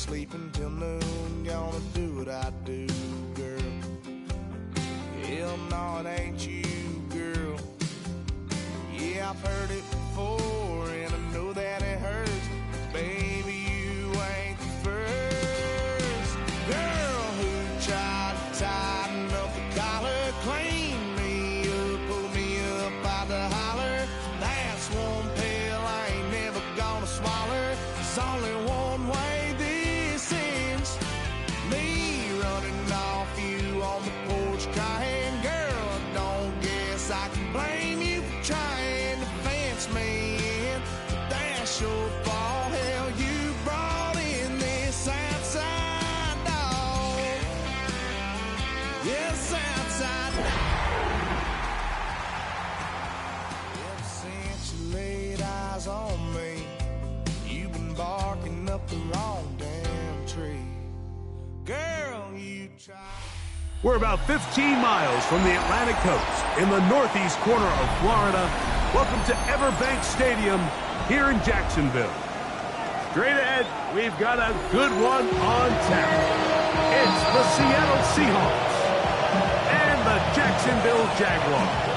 sleeping till noon, gonna do what I do, girl. Hell no, it ain't you, girl. Yeah, I've heard it before, and I know that it hurts. Baby, you ain't the first girl who tried to tighten up the collar, clean me up, pull me up by the holler. That's one pill I ain't never gonna swallow. There's only one way this ends. Me running off you on the porch crying. Girl, I don't guess I can blame you for trying to fence me in. But that's your fault. Hell, you brought in this outside dog. Yes, outside dog. Ever since you laid eyes on me, you've been barking up the wrong damn tree. Girl, you tried. We're about 15 miles from the Atlantic coast in the northeast corner of Florida. Welcome to Everbank Stadium here in Jacksonville. Straight ahead, we've got a good one on tap. It's the Seattle Seahawks and the Jacksonville Jaguars.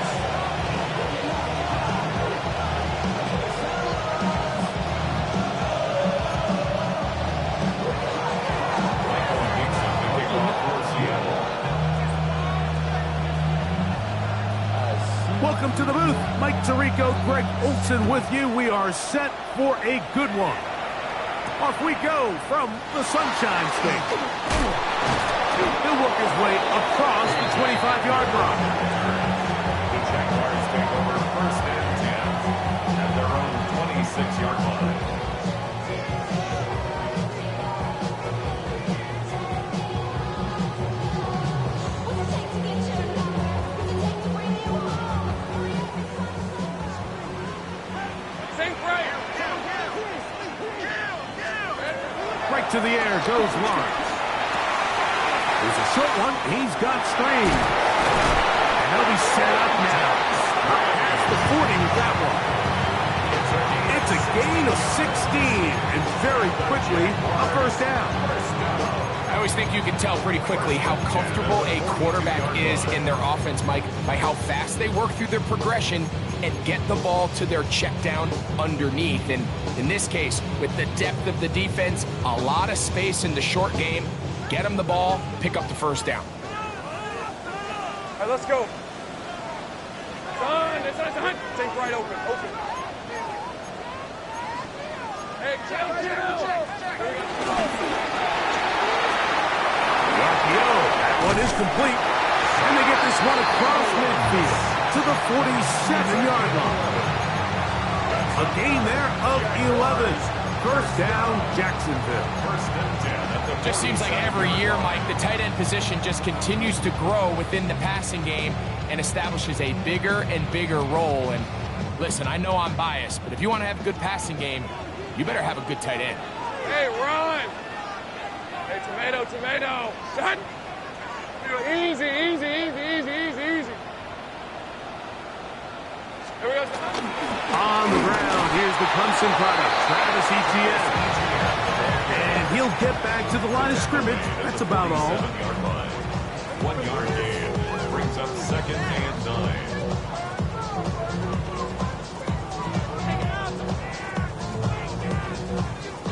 Welcome to the booth. Mike Tirico, Greg Olson with you. We are set for a good one. Off we go from the Sunshine State. He'll work his way across the 25-yard line. The Jaguars take over first and 10 at their own 26-yard line. Right to the air goes Lawrence. There's a short one. He's got Strange. And he'll be set up now. Past the 40 with that one. It's a gain of 16. And very quickly, a first down. I always think you can tell pretty quickly how comfortable a quarterback is in their offense, Mike, by how fast they work through their progression and get the ball to their check down underneath. And in this case, with the depth of the defense, a lot of space in the short game, get them the ball, pick up the first down. All right, let's go. It's on. Think right open. Hey, check. That one is complete. And they get this one across midfield to the 47-yard line. A gain there of 11. First down, Jacksonville. First and 10 at the Just seems like every year, Mike, the tight end position just continues to grow within the passing game and establishes a bigger and bigger role. And listen, I know I'm biased, but if you want to have a good passing game, you better have a good tight end. Hey, run. Hey, tomato. Shut. Easy. Here we go. On the ground, here's the Clemson product, Travis Etienne. And he'll get back to the line of scrimmage. That's about all. 1 yard gain brings up second and 9.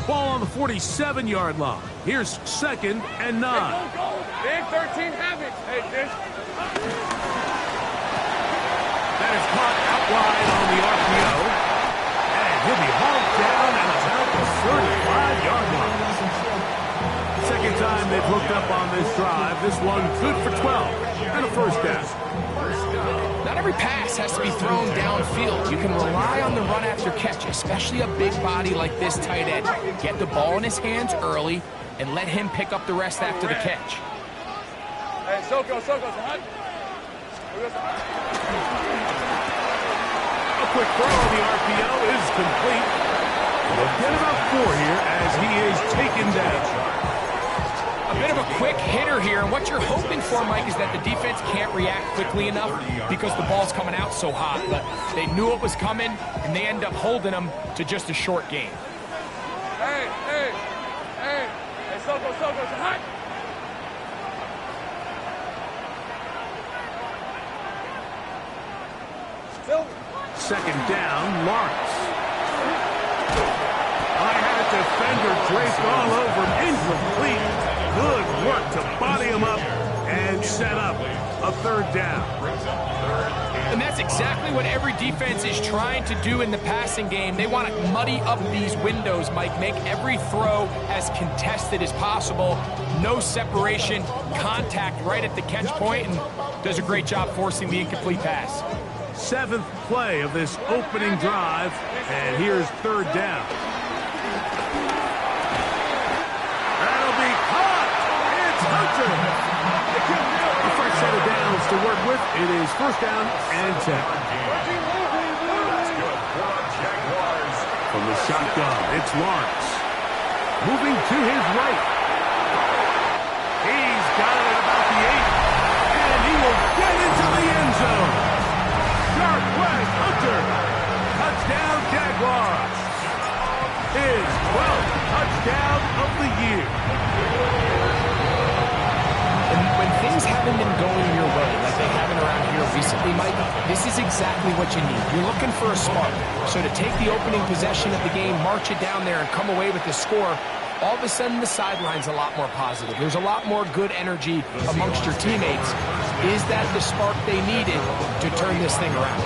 Ball on the 47-yard line. Here's second and 9. Go. Big 13 habits. Hey, this. That is caught out wide on the RPO. And he'll be hauled down at about the 35-yard line. Second time they've hooked up on this drive. This one good for 12 and a first down. Not every pass has to be thrown downfield. You can rely on the run after catch, especially a big body like this tight end. Get the ball in his hands early and let him pick up the rest after the catch. Hey, Soko. A quick throw on the RPO is complete. They'll get about 4 here as he is taken down. A bit of a quick hitter here, and what you're hoping for, Mike, is that the defense can't react quickly enough because the ball's coming out so hot. But they knew it was coming, and they end up holding them to just a short gain. Hey, Soko, hot. Second down, Lawrence. I had a defender draped all over him. Incomplete. Good work to body him up and set up a third down. And that's exactly what every defense is trying to do in the passing game. They want to muddy up these windows, Mike, make every throw as contested as possible. No separation, contact right at the catch point, and does a great job forcing the incomplete pass. Seventh play of this opening drive, and here's third down. That'll be caught. It's Hunter. A fresh set of downs to work with. It is first down and 10. From the shotgun, it's Lawrence. Moving to his right. He's got it at about the 8, and he will get into the end zone. Sharp play, Hunter. Touchdown, Jaguars. His 12th touchdown of the year. And when things haven't been going your way, like they haven't around here recently, Mike, this is exactly what you need. You're looking for a spark. So to take the opening possession of the game, march it down there, and come away with the score, all of a sudden the sideline's a lot more positive. There's a lot more good energy amongst your teammates. Is that the spark they needed to turn this thing around?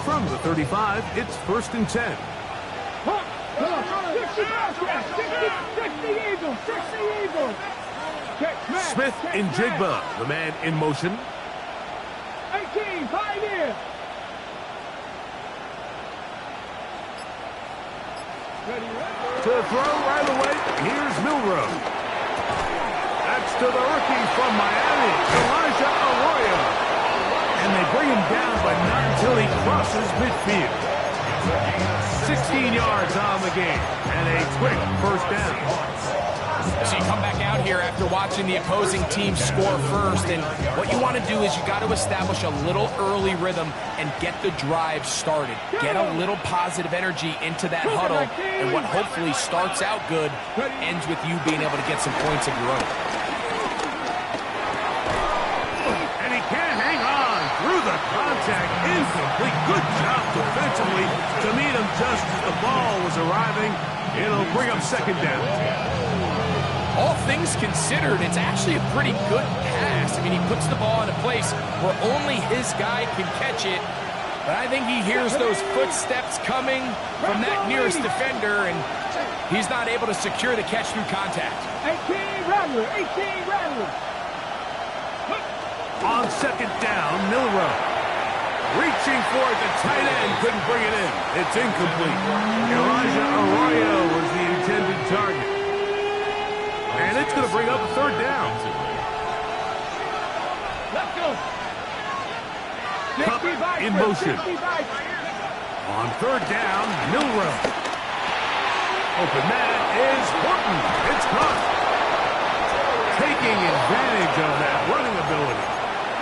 From the 35, it's first and 10. Smith in Jigba, the man in motion. 18, Pioneer. To throw right away, here's Milrow. That's to the rookie from Miami, Elijah Arroyo. And they bring him down, but not until he crosses midfield. 16 yards on the game, and a quick first down. So you come back out here after watching the opposing team score first, and what you want to do is you got to establish a little early rhythm and get the drive started. Get a little positive energy into that huddle, and what hopefully starts out good ends with you being able to get some points of your own. And he can't hang on through the contact. Incomplete. Good job defensively to meet him just as the ball was arriving. It'll bring up second down. All things considered, it's actually a pretty good pass. I mean, he puts the ball in a place where only his guy can catch it. But I think he hears those footsteps coming from that nearest defender, and he's not able to secure the catch through contact. 18 Rattler, 18 Rattler. On second down, Milrow. Reaching for it, the tight end couldn't bring it in. It's incomplete. Elijah Arroyo was the intended target. And it's going to bring up a third down. Let's go. Cup in motion. On third down, Milrow. Open man is Horton. It's caught. Taking advantage of that running ability.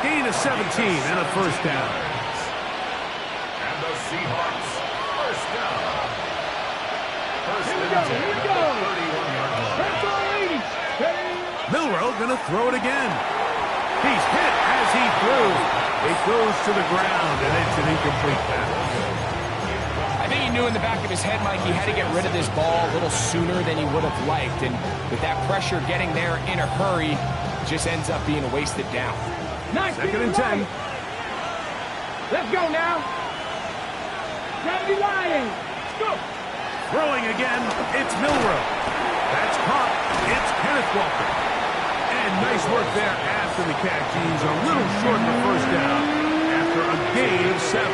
Gain of 17 and a first down. And the Seahawks, first down. First Here we go, here we go. 31-yard line. Milrow going to throw it again. He's hit as he threw. It goes to the ground, and it's an incomplete pass. I think he knew in the back of his head, Mike, he had to get rid of this ball a little sooner than he would have liked. And with that pressure getting there in a hurry, it just ends up being a wasted down. Second and 10. Let's go now. Gotta be lying. Let's go. Throwing again, it's Milrow. That's caught. It's Kenneth Walker. And nice work there after the catch. He's a little short of the first down after a gain of 7.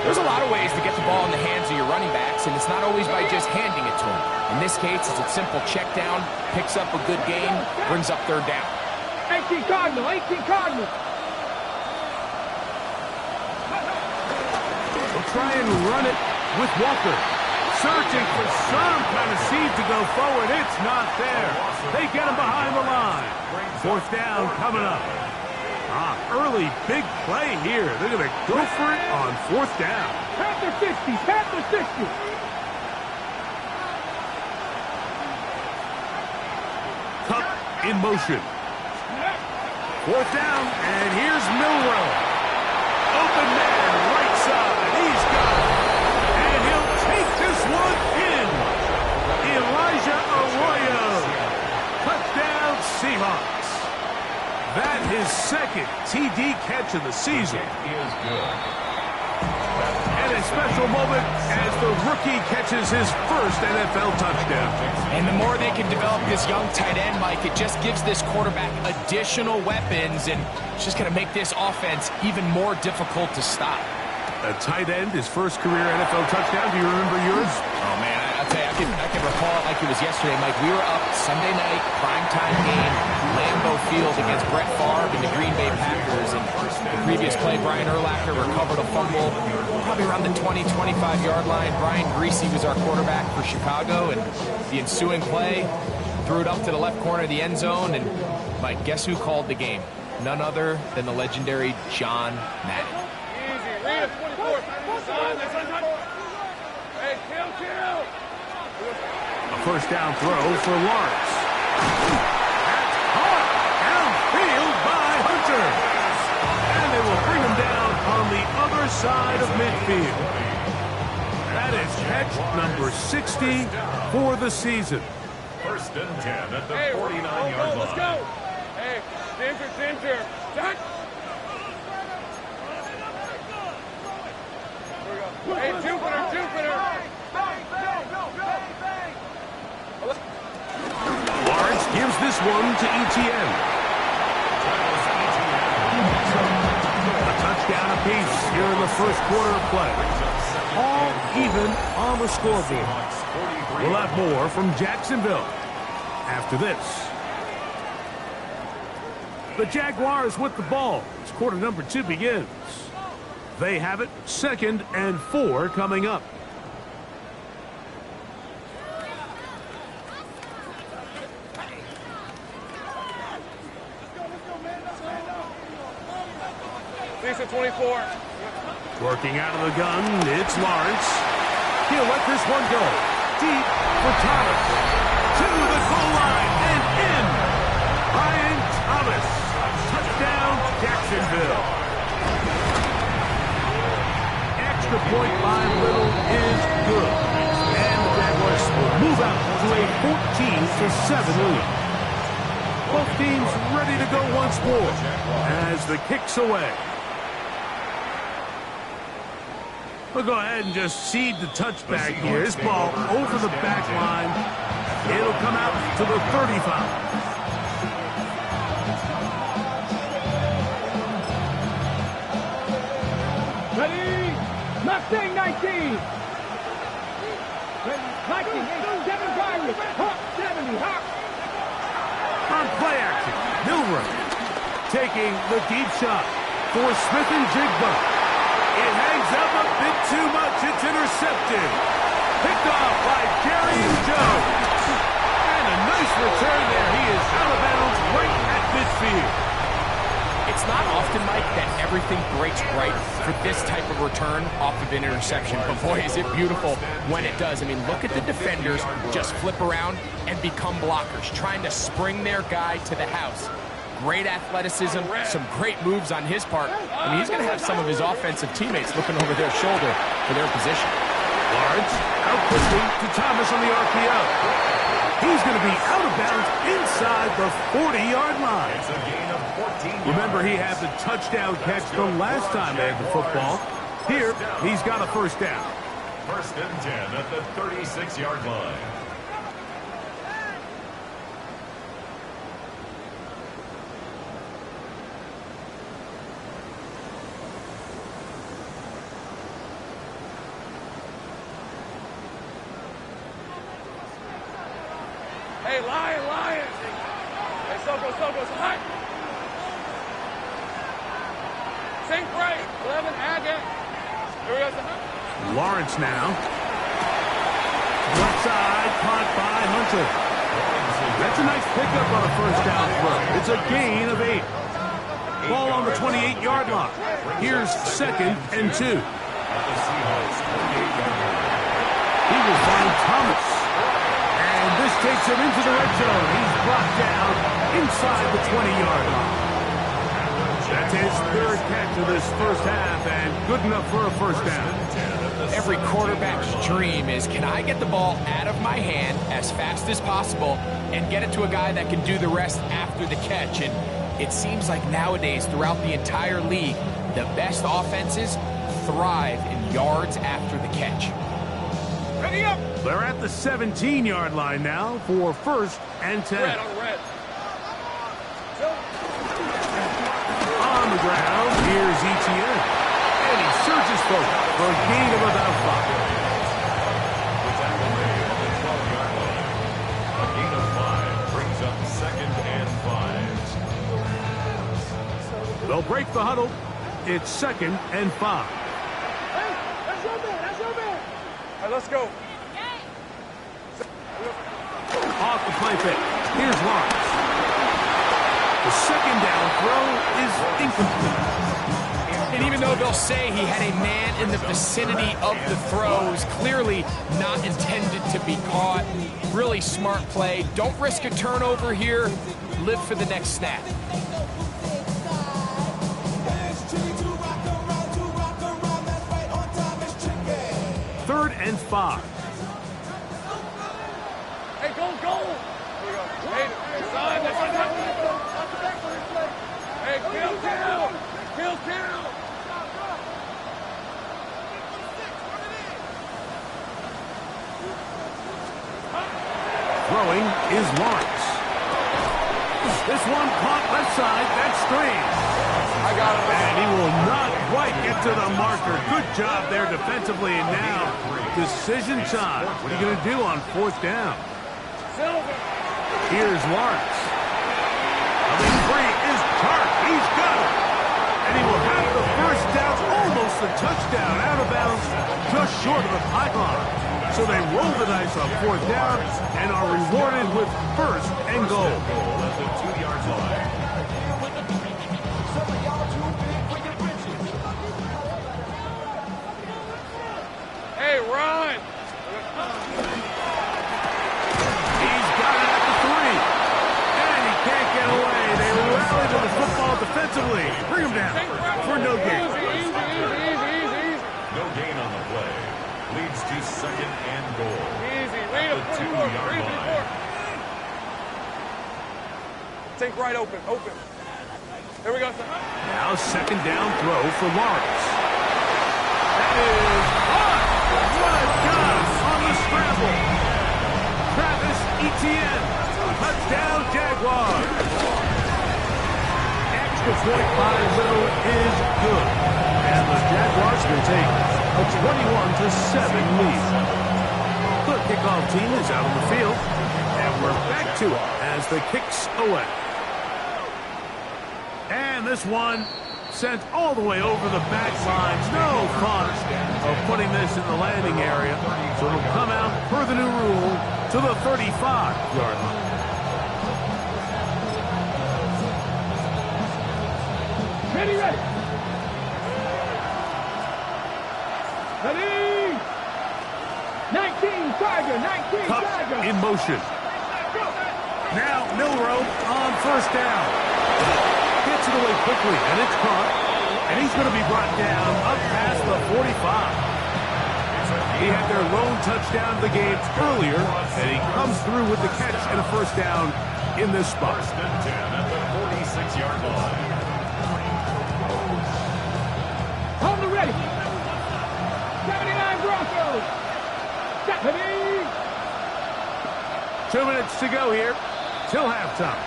There's a lot of ways to get the ball in the hands of your running backs, and it's not always by just handing it to them. In this case, it's a simple check down, picks up a good gain, brings up third down. 18 Cardinal, 18 Cardinal. We'll try and run it with Walker. searching for some kind of seed to go forward. It's not there. They get him behind the line. Fourth down coming up. Early big play here. They're going to go for it on fourth down. Panther 60, Panther 60. Cup in motion. Fourth down, and here's Milrow. Open man, right side. He's got it. And he'll take this one in. Elijah Arroyo. Touchdown, Seahawks. That his second TD catch of the season. Is good. And a special moment as the rookie catches his first NFL touchdown. And the more they can develop this young tight end, Mike, it just gives this quarterback additional weapons, and it's just going to make this offense even more difficult to stop. A tight end, his first career NFL touchdown. Do you remember yours? Oh, man, I'll tell you, I can recall it like it was yesterday, Mike. We were up Sunday night, primetime game, Lambeau Field against Brett Favre and the Green Bay Packers. And the previous play, Brian Urlacher recovered a fumble probably around the 20, 25-yard line. Brian Greasy was our quarterback for Chicago, and the ensuing play, threw it up to the left corner of the end zone. And, Mike, guess who called the game? None other than the legendary John Madden. Read 24. Hey, kill. A first down throw for Lawrence. That's caught downfield by Hunter. And they will bring him down on the other side of midfield. That is catch number 60 for the season. First and 10 at the 49-yard line. Let's go. Hey, Ginger. Jack. Hey, Jupiter. Lawrence gives this one to ETN. A touchdown apiece here in the first quarter of play. All even on the scoreboard. We'll have more from Jacksonville after this. The Jaguars with the ball as quarter number 2 begins. They have it, 2nd and 4 coming up. Decent 24. Working out of the gun, it's Lawrence. He'll let this one go. Deep for Thomas. To the goal line and in. Brian Thomas. Touchdown, Jacksonville. Extra point by Little is good. And the Jaguars will move out to a 14-7 lead. Both teams ready to go once more as the kick's away. We'll go ahead and just seed the touchback here. This ball over the back line. It'll come out to the 35. Ready? Mustang 19. 19, 7 drivers. Hawk 70. Hawk. On play action, Milrow taking the deep shot for Smith and Jigba. It hangs up a bit too much. It's intercepted. Picked off by Jerry Jones. And a nice return there. He is out of bounds right at midfield. It's not often, Mike, that everything breaks right for this type of return off of an interception. But, boy, is it beautiful when it does. I mean, look at the defenders just flip around and become blockers, trying to spring their guy to the house. Great athleticism, some great moves on his part. I mean, he's going to have some of his offensive teammates looking over their shoulder for their position. Lawrence out quickly to Thomas on the RPO. He's going to be out of bounds inside the 40-yard line. It's a gain of 14 Remember, he had the touchdown catch the last time they had the football. Here, he's got a first down. First and 10 at the 36-yard line. Hey, Lion. Hey, Soko, high. Sing break. 11, Agate. Here we go. Lawrence now. Left side, caught by Hunter. That's a nice pickup on a first down throw. It's a gain of 8. Ball on the 28-yard line. Here's 2nd and 2. He will find Thomas. And this takes him into the red zone. He's brought down inside the 20-yard line. That's his 3rd catch of this first half, and good enough for a first down. Every quarterback's dream is, can I get the ball out of my hand as fast as possible and get it to a guy that can do the rest after the catch? And it seems like nowadays, throughout the entire league, the best offenses thrive in yards after the catch. Ready up. They're at the 17-yard line now for 1st and 10. Red on red. On the ground, here's Etienne. And he surges forward for a gain of about 5. The tackle made on the 12-yard line. A gain of 5 brings up 2nd and 5. They'll break the huddle. It's 2nd and 5. Hey, that's your man. That's your man. All right, let's go. Off the play fake. Here's Lawrence. The 2nd down throw is incomplete. And even though they'll say he had a man in the vicinity of the throw, it was clearly not intended to be caught. Really smart play. Don't risk a turnover here. Live for the next snap. 3rd and 5. Hey, go. Hey, son, that's what Hey, kill down. Throwing is Lawrence. This one caught left side. That's Strange. I got it. And he will not quite get to the marker. Good job there defensively. And now, decision time. What are you going to do on 4th down? Here's Lawrence. Coming free is Tart. He's got it. And he will have the first down, almost a touchdown, out of bounds, just short of the pylon. So they roll the dice on 4th down and are rewarded with 1st and goal. At the 2-yard line. Hey, run. He's got it at the 3. And he can't get away. They rally to the football defensively. Bring him down for no gain. Easy. No gain on the play. Leads to 2nd and goal. Easy. Read The 2-yard line. Think right open. There we go. Now 2nd down throw for Lawrence. That is caught. What a job on the scramble. Travis Etienne. Touchdown Jaguars. Extra point by Little is good. And the Jaguars can take a 21-7 lead. The kickoff team is out on the field. And we're back to it as the kick's away. And this one sent all the way over the back lines. No fun of putting this in the landing area. So it'll come out per the new rule to the 35-yard line. Ready. Ready. 19 Tiger. Cup in motion. Now Milrow on 1st down. Gets it away quickly, and it's caught. And he's going to be brought down up past the 45. He had their lone touchdown of the game earlier, and he comes through with the catch and a 1st down in this spot. 1st and 10 at the 46-yard line. Hold the ready. 79 Broncos. 2 minutes to go here till halftime.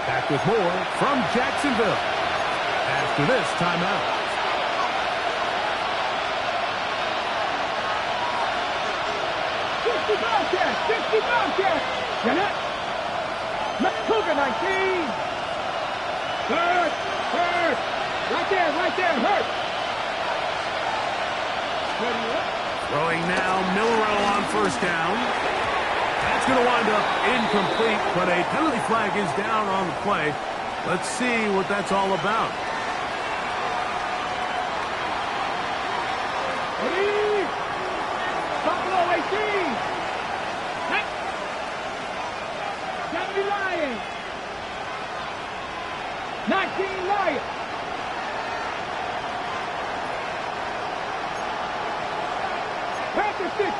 Back with more from Jacksonville after this timeout. 60 Bobcats. Get it. Cougar 19. Hurt. Right there. Hurt. Throwing now, Milrow on first down. That's going to wind up incomplete, but a penalty flag is down on the play. Let's see what that's all about. Ready? Buffalo 18. Hey. 70 Lions. 19 Lions. Panther 60.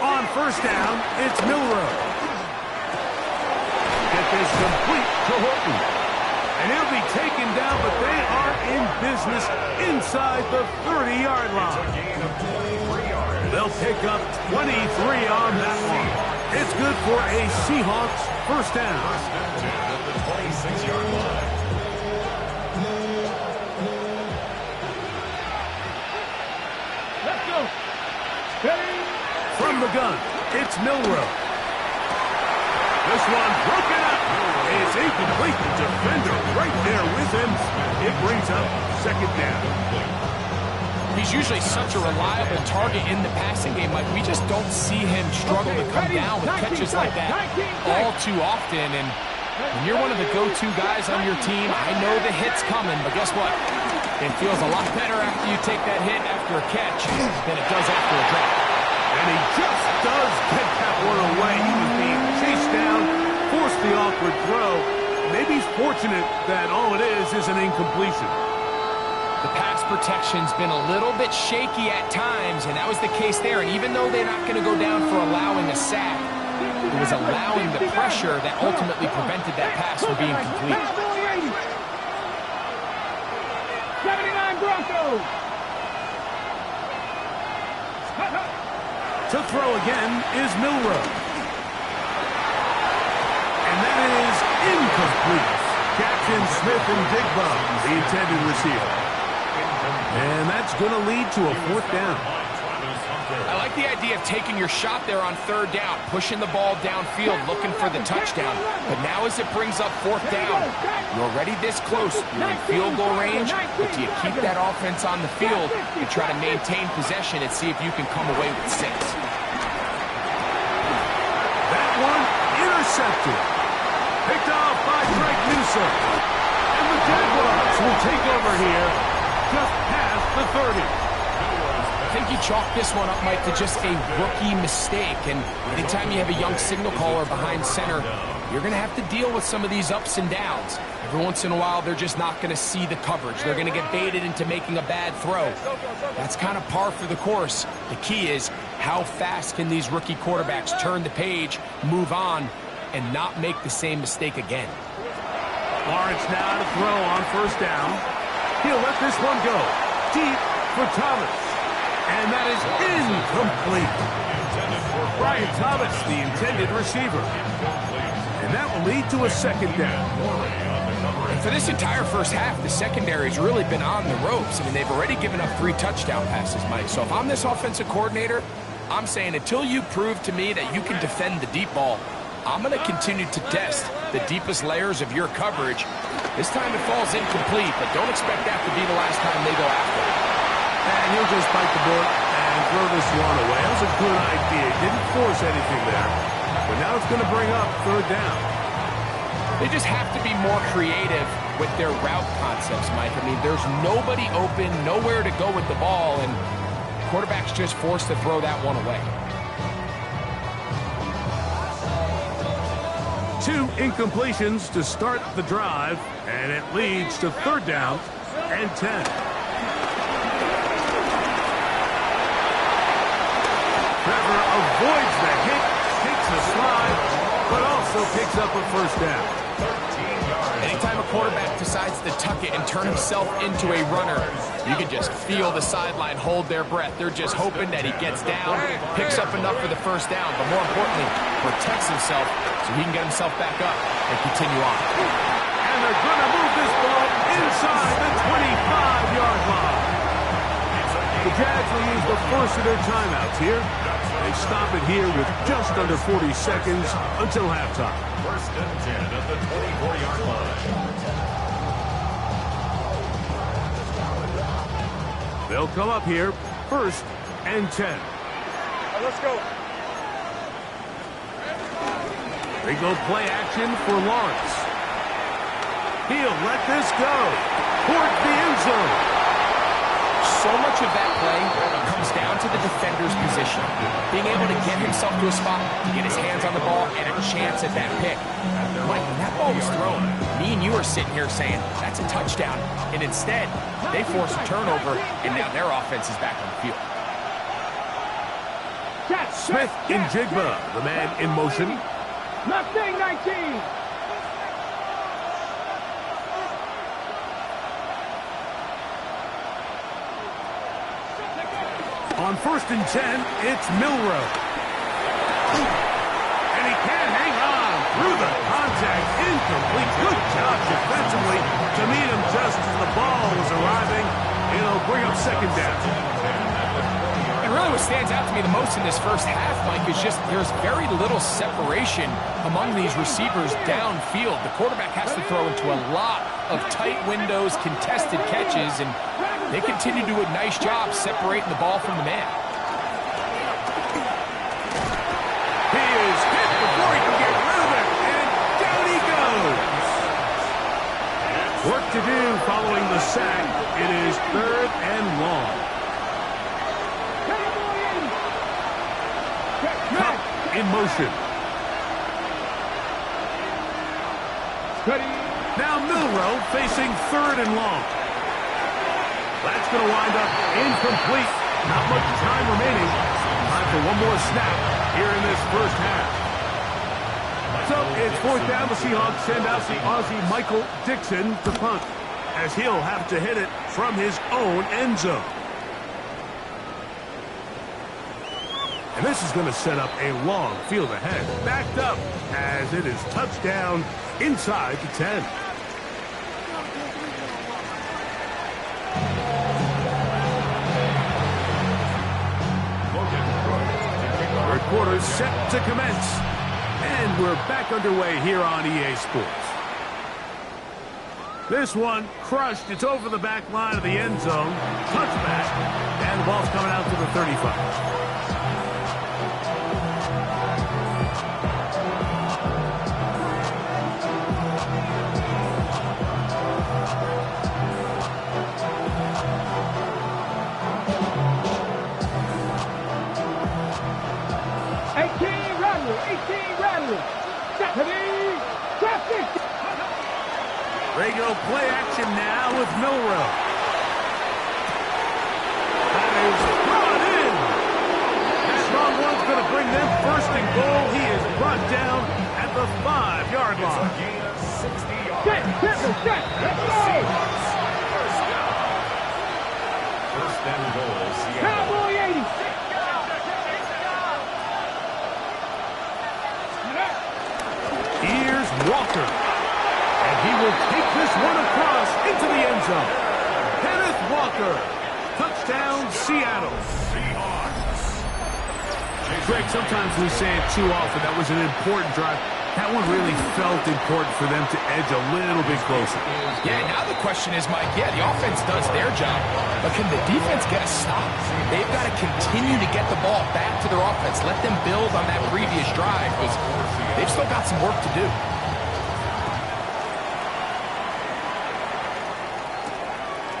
On first down, it's Milrow. Get this complete to Horton. And he'll be taken down, but they are in business inside the 30-yard line. They'll pick up 23 on that one. It's good for a Seahawks first down. First and 10 at the 26-yard line. Let's go. Ready? From the gun, it's Milrow. This one broken up. It's incomplete. The defender right there with him. It brings up second down. He's usually such a reliable target in the passing game. Like, we just don't see him struggle to come down with catches like that all too often. And when you're one of the go-to guys on your team, I know the hit's coming, but guess what? It feels a lot better after you take that hit after a catch than it does after a drop. And he just does get that one away. He was being chased down, forced the awkward throw. Maybe he's fortunate that all it is an incompletion. The pass protection's been a little bit shaky at times, and that was the case there. And even though they're not going to go down for allowing a sack, it was allowing the pressure that ultimately prevented that pass from being complete. 79 Broncos. To throw again is Milrow. And that is incomplete. Jackson Smith and Digba, the intended receiver. And that's going to lead to a fourth down. I like the idea of taking your shot there on third down, pushing the ball downfield, looking for the touchdown. But now as it brings up fourth down, you're already this close. You're in field goal range, but do you keep that offense on the field and try to maintain possession and see if you can come away with 6? That one intercepted. Picked off by Greg Newsome. And the Jaguars will take over here just past the 30. I think you chalk this one up, Mike, to just a rookie mistake. And anytime you have a young signal caller behind center, you're going to have to deal with some of these ups and downs. Every once in a while, they're just not going to see the coverage. They're going to get baited into making a bad throw. That's kind of par for the course. The key is how fast can these rookie quarterbacks turn the page, move on, and not make the same mistake again. Lawrence now to throw on first down. He'll let this one go. Deep for Thomas. And that is incomplete. Brian Thomas, the intended receiver. And that will lead to a second down. And for this entire first half, the secondary's really been on the ropes. I mean, they've already given up 3 touchdown passes, Mike. So if I'm this offensive coordinator, I'm saying until you prove to me that you can defend the deep ball, I'm going to continue to test the deepest layers of your coverage. This time it falls incomplete, but don't expect that to be the last time they go after it. And he'll just bite the bullet and throw this one away. That was a good idea. Didn't force anything there. But now it's going to bring up third down. They just have to be more creative with their route concepts, Mike. I mean, there's nobody open, nowhere to go with the ball, and quarterback's just forced to throw that one away. 2 incompletions to start the drive, and it leads to third down and 10. Trevor avoids the hit, takes a slide, but also picks up a first down. Anytime a quarterback decides to tuck it and turn himself into a runner, you can just feel the sideline hold their breath. They're just hoping that he gets down, picks up enough for the first down, but more importantly, protects himself so he can get himself back up and continue on. And they're going to move this ball inside the 25-yard line. The Jags will use the first of their timeouts here. They stop it here with just under 40 seconds until halftime. First and 10 at the 24-yard line. They'll come up here first and 10. Let's go. They go play action for Lawrence. He'll let this go towards the end zone. So much of that play comes down to the defender's position. Being able to get himself to a spot, to get his hands on the ball, and a chance at that pick. Mike, when that ball was thrown, me and you are sitting here saying, that's a touchdown. And instead, they force a turnover, and now their offense is back on the field. Smith in Jigba, the man in motion. Mustang 19. On 1st and 10, it's Milrow. And he can't hang on through the contact. Incomplete. Good job defensively to meet him just as the ball was arriving. It'll bring up 2nd down. And really what stands out to me the most in this first half, Mike, is just there's very little separation among these receivers downfield. The quarterback has to throw into a lot of tight windows, contested catches, and they continue to do a nice job separating the ball from the man. He is hit before he can get rid of it, and down he goes. Work to do following the sack. It is 3rd and long. Cup in motion. Now Milrow facing 3rd and long. That's going to wind up incomplete. Not much time remaining. Time for one more snap here in this first half. So it's 4th down. The Seahawks send out the Aussie Michael Dixon to punt, as he'll have to hit it from his own end zone. And this is going to set up a long field ahead. Backed up as it is touchdown inside the 10. Third quarter set to commence. And we're back underway here on EA Sports. This one crushed. It's over the back line of the end zone. Touchback. And the ball's coming out to the 35. They go play action now with Milrow. That is brought in. That long one's going to bring them 1st and goal. He is brought down at the 5-yard line. Set. Let's go. 1st and goal. Cowboy 80. Here's Walker. And he will take this one across into the end zone. Kenneth Walker. Touchdown, Seattle. Greg, sometimes we say it too often. That was an important drive. That one really felt important for them to edge a little bit closer. Yeah, now the question is, Mike, the offense does their job, but can the defense get a stop? They've got to continue to get the ball back to their offense. Let them build on that previous drive, because they've still got some work to do.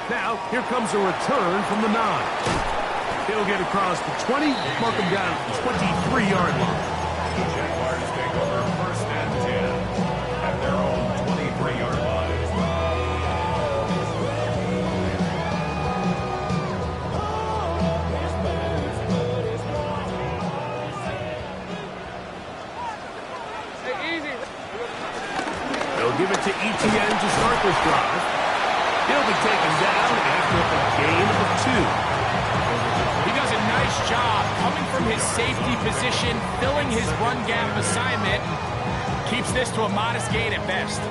Now, here comes a return from the 9. He'll get across the 20, mark him down at the 23-yard line. Jaguars take over 1st and 10 at their own 23-yard line. They'll give it to Etienne to start this drive. He'll be taken down after a gain of 2. He does a nice job coming from his safety position, filling his run gap assignment, and keeps this to a modest gain at best.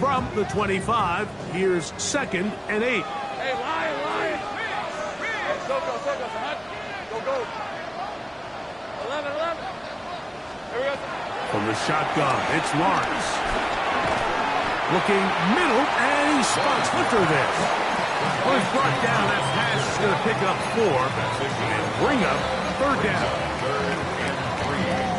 From the 25, here's 2nd and 8. Hey, Lion. Go, son. Go. From the shotgun, it's Lawrence. Looking middle, and he spots Hunter there. Well, he's brought down. That pass is going to pick up 4 and bring up 3rd down. 3rd and 3.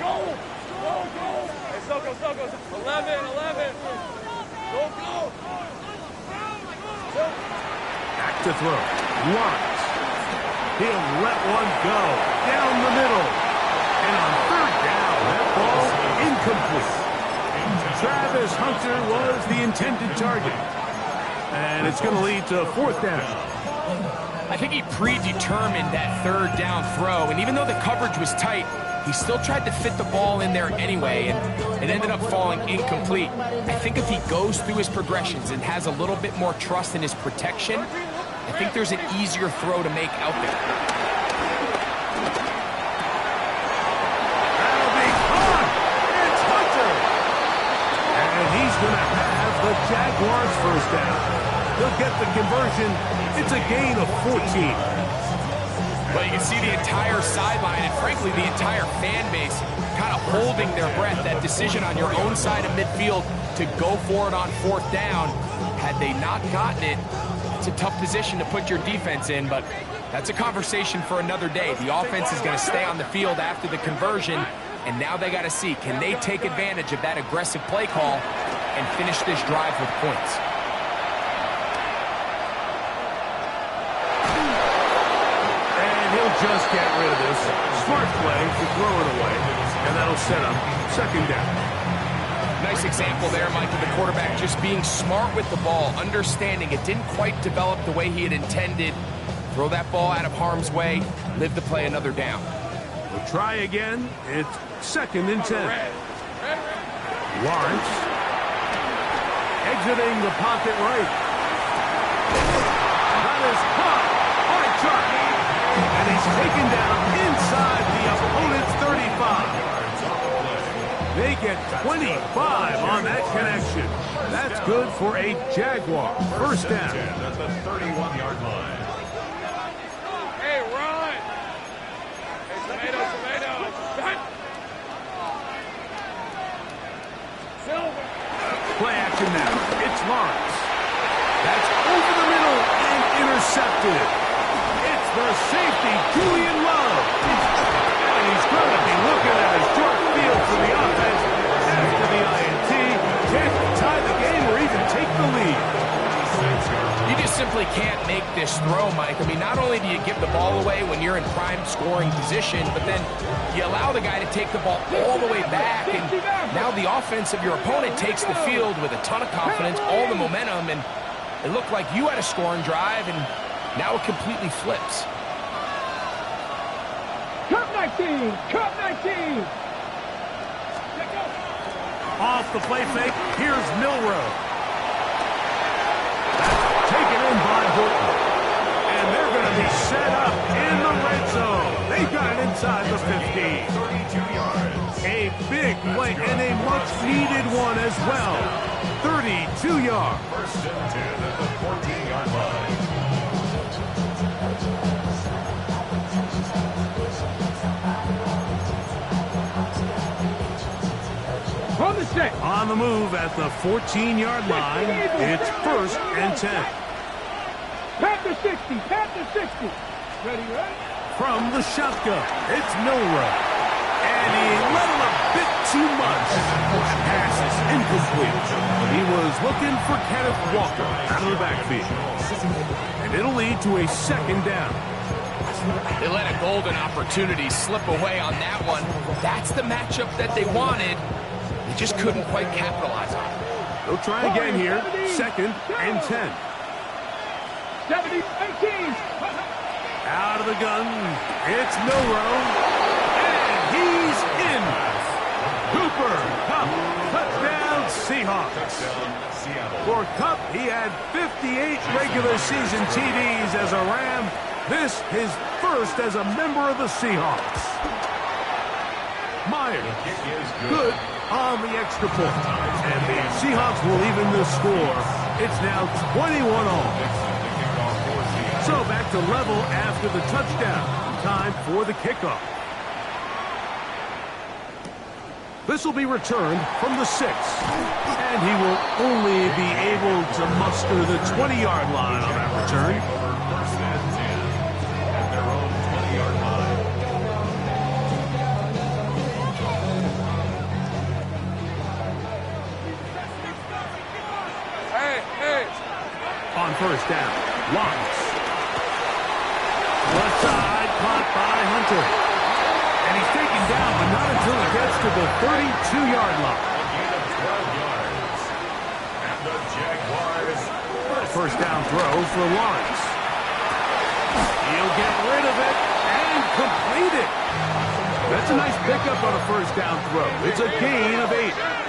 Go. 11. Go. Back to throw. Lawrence. He'll let one go. Down the middle. And on 3rd down, that ball incomplete. Travis Hunter was the intended target. And it's going to lead to 4th down. I think he predetermined that 3rd down throw, and even though the coverage was tight, he still tried to fit the ball in there anyway, and it ended up falling incomplete. I think if he goes through his progressions and has a little bit more trust in his protection, I think there's an easier throw to make out there. That'll be caught! It's Hunter! And he's going to have the Jaguars' 1st down. They'll get the conversion. It's a gain of 14. Well, you can see the entire sideline and, frankly, the entire fan base kind of holding their breath. That decision on your own side of midfield to go for it on 4th down, had they not gotten it, it's a tough position to put your defense in, but that's a conversation for another day. The offense is going to stay on the field after the conversion, and now they got to see, can they take advantage of that aggressive play call and finish this drive with points? Just get rid of this. Smart play to throw it away, and that'll set up 2nd down. Nice example there, Mike, of the quarterback just being smart with the ball, understanding it didn't quite develop the way he had intended. Throw that ball out of harm's way, live to play another down. We'll try again. It's 2nd and 10. Lawrence exiting the pocket right. That is caught. Hard try. And he's taken down inside the opponent's 35. They get 25 on that connection. That's good for a Jaguar. 1st down. At the 31-yard line. Hey, run! Hey, tomato! Silver! Play action now. It's Lawrence. That's over the middle and intercepted. The safety, Julian Love. And he's going to be looking at a short field for the offense after the INT. Can't tie the game or even take the lead. You just simply can't make this throw, Mike. I mean, not only do you give the ball away when you're in prime scoring position, but then you allow the guy to take the ball all the way back, and now the offense of your opponent takes the field with a ton of confidence, all the momentum, and it looked like you had a scoring drive, and now it completely flips. Cup 19! Cup 19! Off the play fake, here's Milrow. That's taken in by Horton. And they're going to be set up in the red zone. They got it inside the 15. 32 yards. A big play and a much-needed one as well. 32 yards. 1st and 10 at the 14-yard line. On the set. On the move at the 14-yard line. It's 1st and 10. Panther 60. Panther 60. Ready? From the shotgun, it's Milrow. And he let him a bit too much. That pass is incomplete. He was looking for Kenneth Walker out of the backfield. And it'll lead to a 2nd down. They let a golden opportunity slip away on that one. That's the matchup that they wanted. They just couldn't quite capitalize on it. They'll try again here. 2nd and 10. 18. Out of the gun, it's Milrow. And he's in. Cooper Kupp, touchdown Seahawks. For Kupp, he had 58 regular season TDs as a Ram. This his first as a member of the Seahawks. Myers, good on the extra point. And the Seahawks will even the score. It's now 21 all. So back to level after the touchdown. Time for the kickoff. This will be returned from the 6. And he will only be able to muster the 20-yard line on that return. First and 10 at their own 20-yard line. On first down, Lawrence. Left side, caught by Hunter. And he's taken down, but not until he gets to the 32-yard line. And the Jaguars. First down throw for Lawrence. He'll get rid of it and complete it. That's a nice pickup on a first down throw. It's a gain of 8.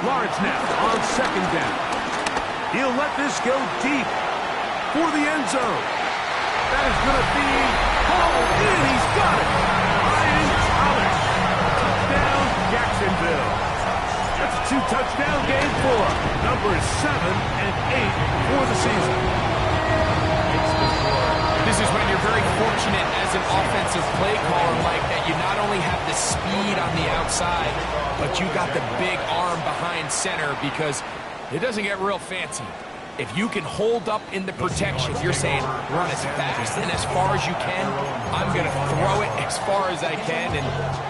Lawrence now on second down. He'll let this go deep for the end zone. That is going to be hauled in. He's got it. Ryan Thomas. Touchdown, Jacksonville. That's a 2-touchdown game for numbers 7 and 8 for the season. This is when you're very fortunate as an offensive play caller, Mike, that you not only have the speed on the outside, but you got the big arm behind center, because it doesn't get real fancy. If you can hold up in the protection, you're saying run as fast and as far as you can. I'm going to throw it as far as I can, and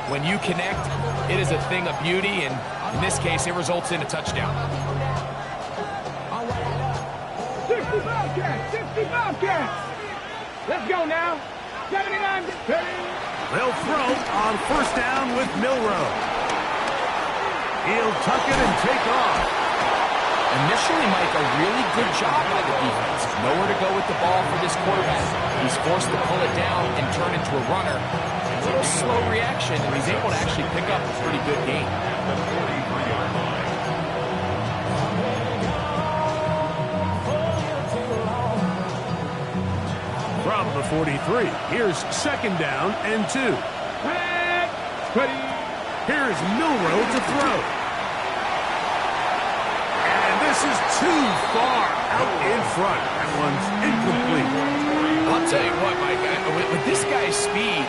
when you connect, it is a thing of beauty, and in this case, it results in a touchdown. 60 Bobcats! 60 Bobcats! Let's go now. 79 to 30. They'll throw on first down with Milroe. He'll tuck it and take off. Initially, Mike, a really good job by the defense. Nowhere to go with the ball for this quarterback. He's forced to pull it down and turn into a runner. A little slow reaction, and he's able to actually pick up a pretty good gain. At the 43-yard line. From the 43, here's second down and 2. Here's Milroe to throw. And this is too far out in front. That one's incomplete. I'll tell you what, Mike, with this guy's speed,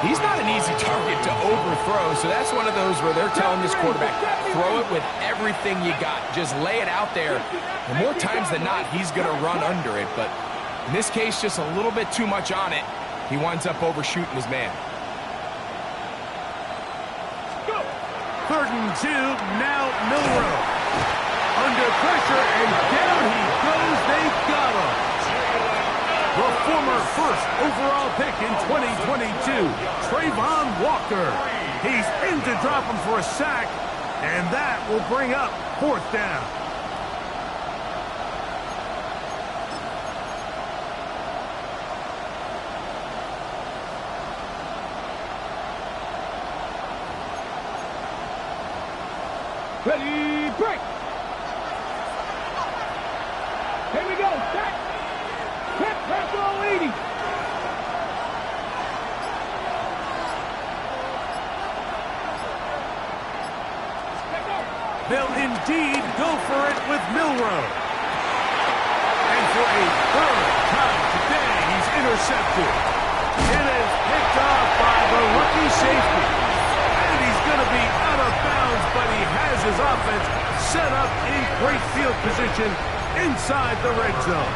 he's not an easy target to overthrow, so that's one of those where they're telling this quarterback, throw it with everything you got. Just lay it out there. And more times than not, he's going to run under it, but in this case, just a little bit too much on it. He winds up overshooting his man. 3rd and 2, now Milroe. Under pressure, and down he goes. They got him. The former first overall pick in 2022, Trayvon Walker. He's in to drop him for a sack, and that will bring up 4th down. Ready, break. Here we go. Set. Hit pressure 80. They'll indeed go for it with Milroe. And for a 3rd time today, he's intercepted. It is picked off by the rookie safety. And he's going to be out of bounds, but he has his offense set up in great field position inside the red zone.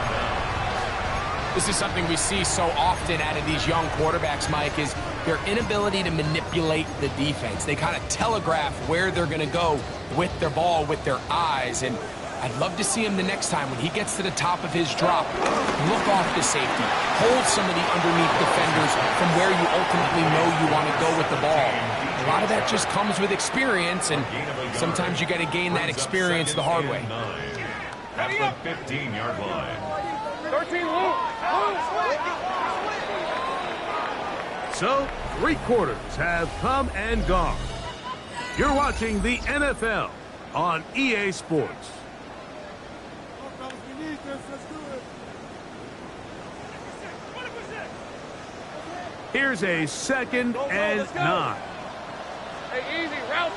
This is something we see so often out of these young quarterbacks, Mike, is their inability to manipulate the defense. They kind of telegraph where they're going to go with their ball, with their eyes, and I'd love to see him the next time when he gets to the top of his drop. Look off the safety. Hold some of the underneath defenders from where you ultimately know you want to go with the ball. A lot of that just comes with experience, and sometimes you got to gain that experience the hard way. At the 15-yard line. 13 So, 3 quarters have come and gone. You're watching the NFL on EA Sports. Here's a 2nd and 9. Hey, easy, Ralph.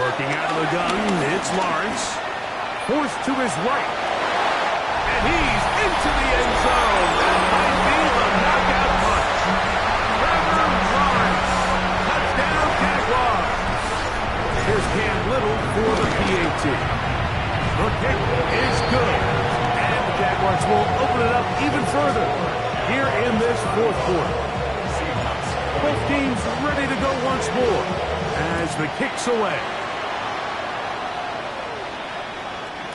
Working out of the gun, it's Lawrence. Forced to his right. And he's into the end zone. That might be the knockout punch. Trevor Lawrence. Touchdown, Jaguars. Here's Cam Little for the PAT. The kick is good. And the Jaguars will open it up even further here in this 4th quarter. Both teams ready to go once more as the kick's away.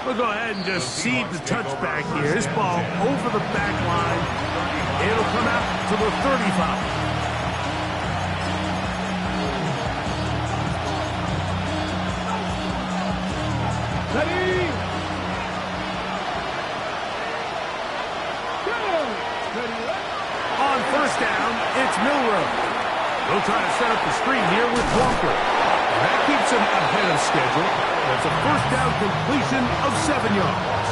We'll go ahead and just seed the touchback here. This ball over the back line. It'll come out to the 35. Ready? Go! Ready? On 1st down, it's Milroe. They'll try to set up the screen here with Walker. That keeps him ahead of schedule. That's a 1st down completion of 7 yards.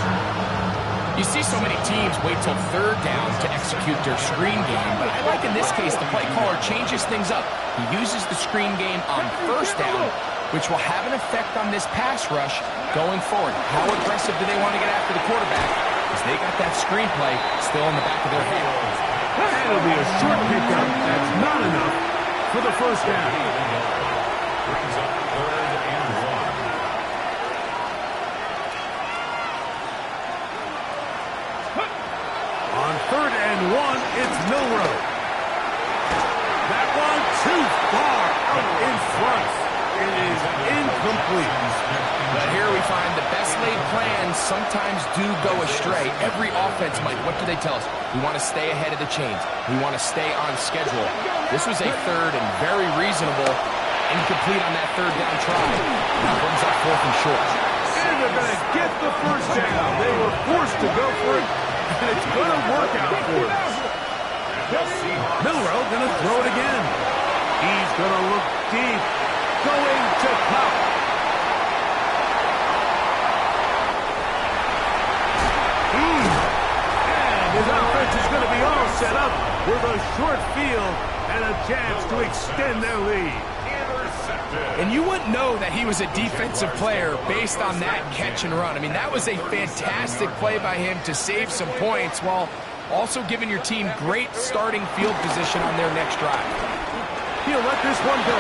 You see so many teams wait till 3rd down to execute their screen game, but I like in this case the play caller changes things up. He uses the screen game on 1st down, which will have an effect on this pass rush going forward. How aggressive do they want to get after the quarterback? Because they got that screen play still in the back of their head. That'll be a short pickup. That's not enough for the 1st down. Brings up 3rd and 1. On 3rd and 1, it's Milroe. That one too far out in front. It is incomplete. But here we find the best laid plans sometimes do go astray. Every offense, Mike, what do they tell us? We want to stay ahead of the chains. We want to stay on schedule. This was a 3rd and very reasonable. Incomplete on that 3rd down try. That brings up 4th and short. And they're going to get the 1st down. They were forced to go for it, and it's going to work out for us. Milroe going to throw it again. He's going to look deep. Going to Cup. And his offense is going to be all set up with a short field and a chance to extend their lead. And you wouldn't know that he was a defensive player based on that catch and run. I mean, that was a fantastic play by him to save some points while also giving your team great starting field position on their next drive. He'll let this one go.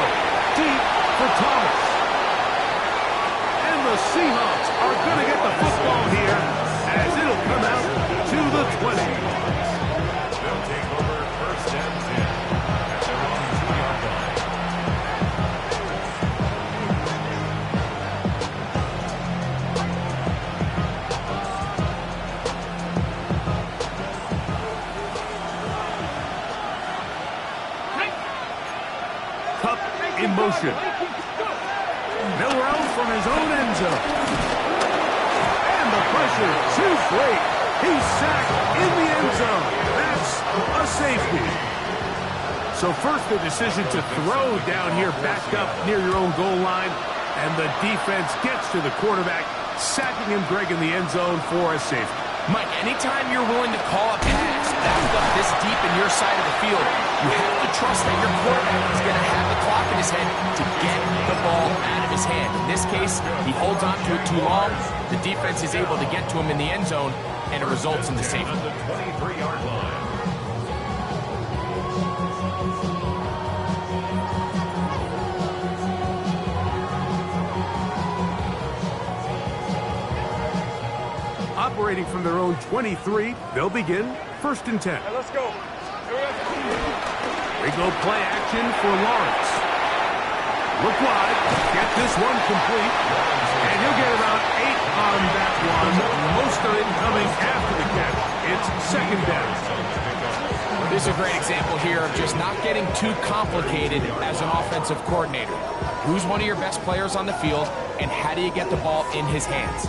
Deep for Thomas. And the Seahawks are going to get the football here as it'll come out to the 20. They'll take over 1st and 10 at their own 2-yard line. Cup in motion. Milroe from his own end zone. And the pressure too great. He's sacked in the end zone. That's a safety. So first the decision to throw down here back up near your own goal line. And the defense gets to the quarterback, sacking him, Greg, in the end zone for a safety. Mike, anytime you're willing to call a pass back up this deep in your side of the field, you have to trust that your quarterback is going to have the clock in his head to get the ball out of his hand. In this case, he holds on to it too long. The defense is able to get to him in the end zone, and it results in the safety. On the 23-yard line. Operating from their own 23, they'll begin 1st and 10. Hey, let's go. They go play action for Lawrence. Look wide, get this one complete, and he'll get about 8 on that one. Most of it coming after the catch. It's 2nd down. This is a great example here of just not getting too complicated as an offensive coordinator. Who's one of your best players on the field, and how do you get the ball in his hands?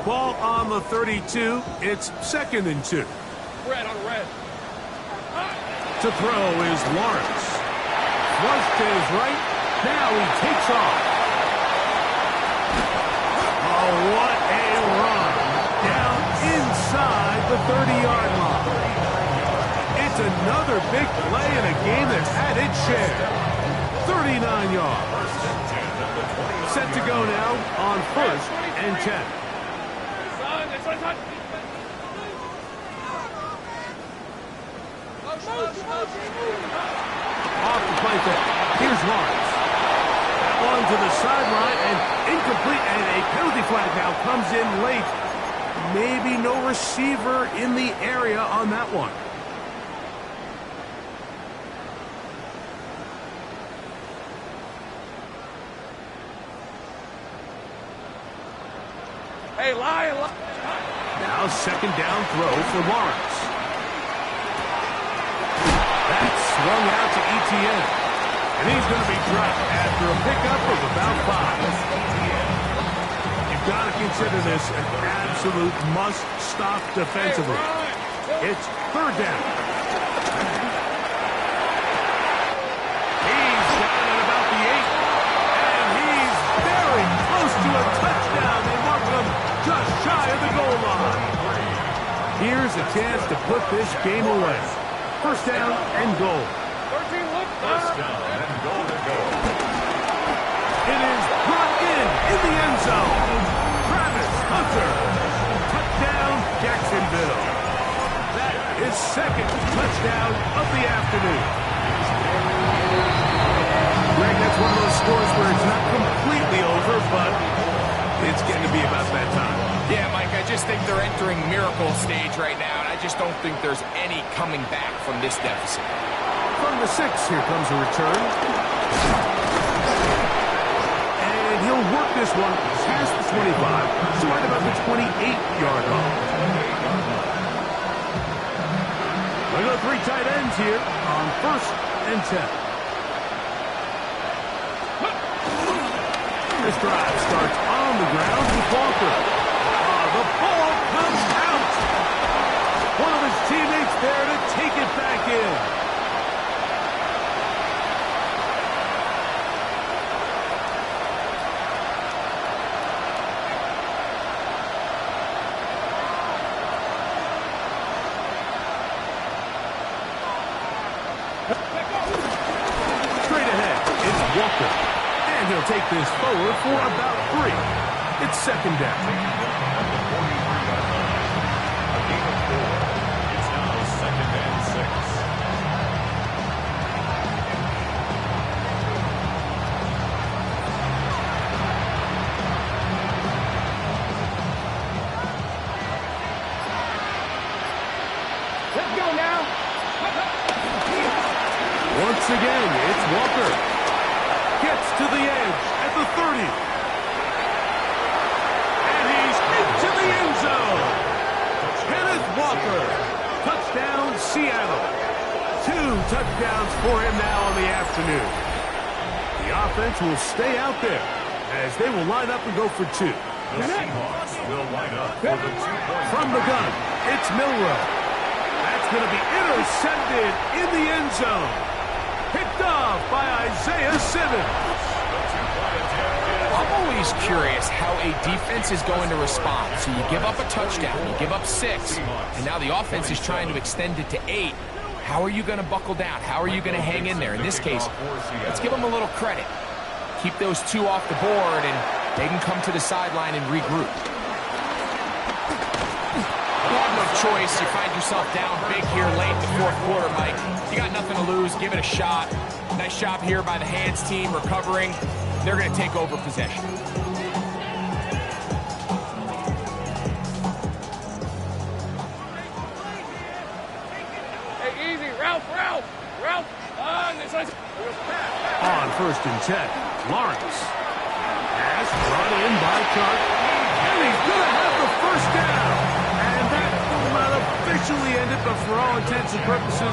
Ball on the 32. It's 2nd and 2. Red on red. To throw is Lawrence. Flush to his right, Now he takes off. Oh, what a run. Down inside the 30-yard line. It's another big play in a game that's had its share. 39 yards. Set to go now on 1st and 10. Off the play fake. Here's Lawrence. That one to the sideline and incomplete, and a penalty flag now comes in late. Maybe no receiver in the area on that one. Hey, Lion. Now 2nd down throw for Lawrence. That's swung out to Etienne. And he's going to be dropped after a pickup of about 5. You've got to consider this an absolute must-stop defensively. It's 3rd down. He's down at about the 8. And he's very close to a touchdown. They mark him just shy of the goal line. Here's a chance to put this game away. 1st down and goal. 1st down and goal to go. It is brought in the end zone. Travis Hunter. Touchdown, Jacksonville. That is 2nd touchdown of the afternoon. Greg, that's one of those scores where it's not completely over, but it's getting to be about that time. Yeah, Mike, I just think they're entering miracle stage right now, and I just don't think there's any coming back from this deficit. From the 6, here comes a return. And he'll work this one past the 25 to right about the 28-yard line. We go 3 tight ends here on 1st and 10. This drive starts on the ground with Walker. The ball comes out. One of his teammates there to take it back in. Straight ahead, it's Walker. And he'll take this forward for about 3. It's 2nd down. It's now 2nd and 6. Let's go now. Once again, it's Walker. Gets to the edge at the 30. And he's into the end zone. Kenneth Walker. Touchdown, Seattle. 2 touchdowns for him now on the afternoon. The offense will stay out there as they will line up and go for 2. The Seahawks will line up for the 2-point. From the gun, it's Milrow. That's going to be intercepted in the end zone. Picked off by Isaiah Simmons. I'm always curious how a defense is going to respond. So you give up a touchdown, you give up 6, and now the offense is trying to extend it to 8. How are you going to buckle down? How are you going to hang in there? In this case, let's give them a little credit. Keep those 2 off the board, and they can come to the sideline and regroup. You have no choice. You find yourself down big here late in the 4th quarter, Mike. You got nothing to lose. Give it a shot. Nice job here by the hands team recovering. They're going to take over possession. Hey, easy. Ralph. On 1st and 10, Lawrence. Pass brought in by Clark. And he's going to have the 1st down. And that will not officially end it, but for all intents and purposes,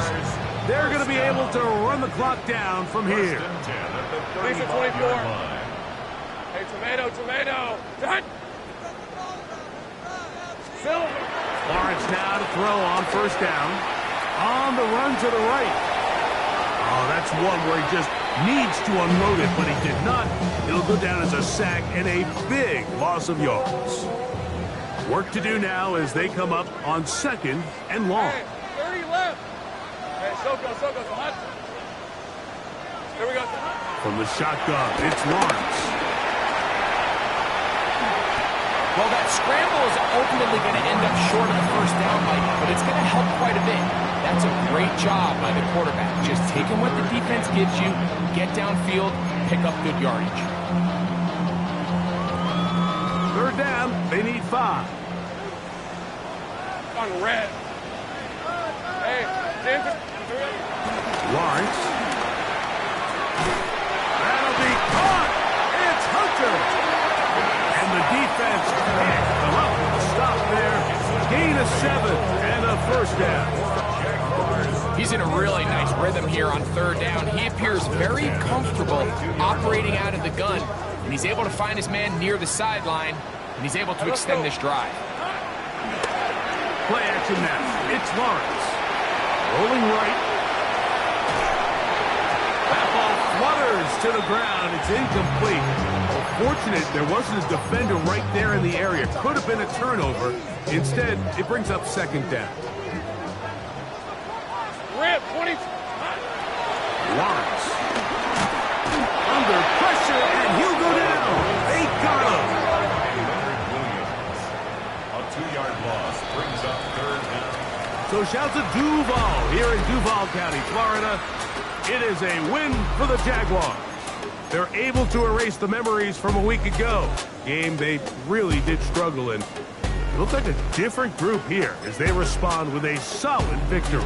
they're going to be able to run the clock down from here. 24. Hey, tomato. Done. Silver. Lawrence now to throw on 1st down. On the run to the right. Oh, that's one where he just needs to unload it, but he did not. It'll go down as a sack and a big loss of yards. Work to do now as they come up on 2nd and long. Hey, 30 left. Hey, so go. Hot. Here we go. From the shotgun, it's Lawrence. Well, that scramble is ultimately going to end up short of the first down, Mike, but it's going to help quite a bit. That's a great job by the quarterback. Just taking what the defense gives you, get downfield, pick up good yardage. 3rd down, they need 5. On red. Hey, James. Lawrence. That'll be caught. It's Hunter. And the defense can't come up with a stop there. Gain of 7 and a first down. He's in a really nice rhythm here on 3rd down. He appears very comfortable operating out of the gun, and he's able to find his man near the sideline, and he's able to extend this drive. Play action now. It's Lawrence. Rolling right. That ball flutters to the ground. It's incomplete. Fortunate there wasn't a defender right there in the area. Could have been a turnover. Instead, it brings up 2nd down. Rip, 20. Lawrence. Under pressure, and he'll go down. They got him. A 2-yard loss brings up 3rd down. So shout to Duval here in Duval County, Florida. It is a win for the Jaguars. They're able to erase the memories from a week ago. Game they really did struggle in. It looks like a different group here as they respond with a solid victory.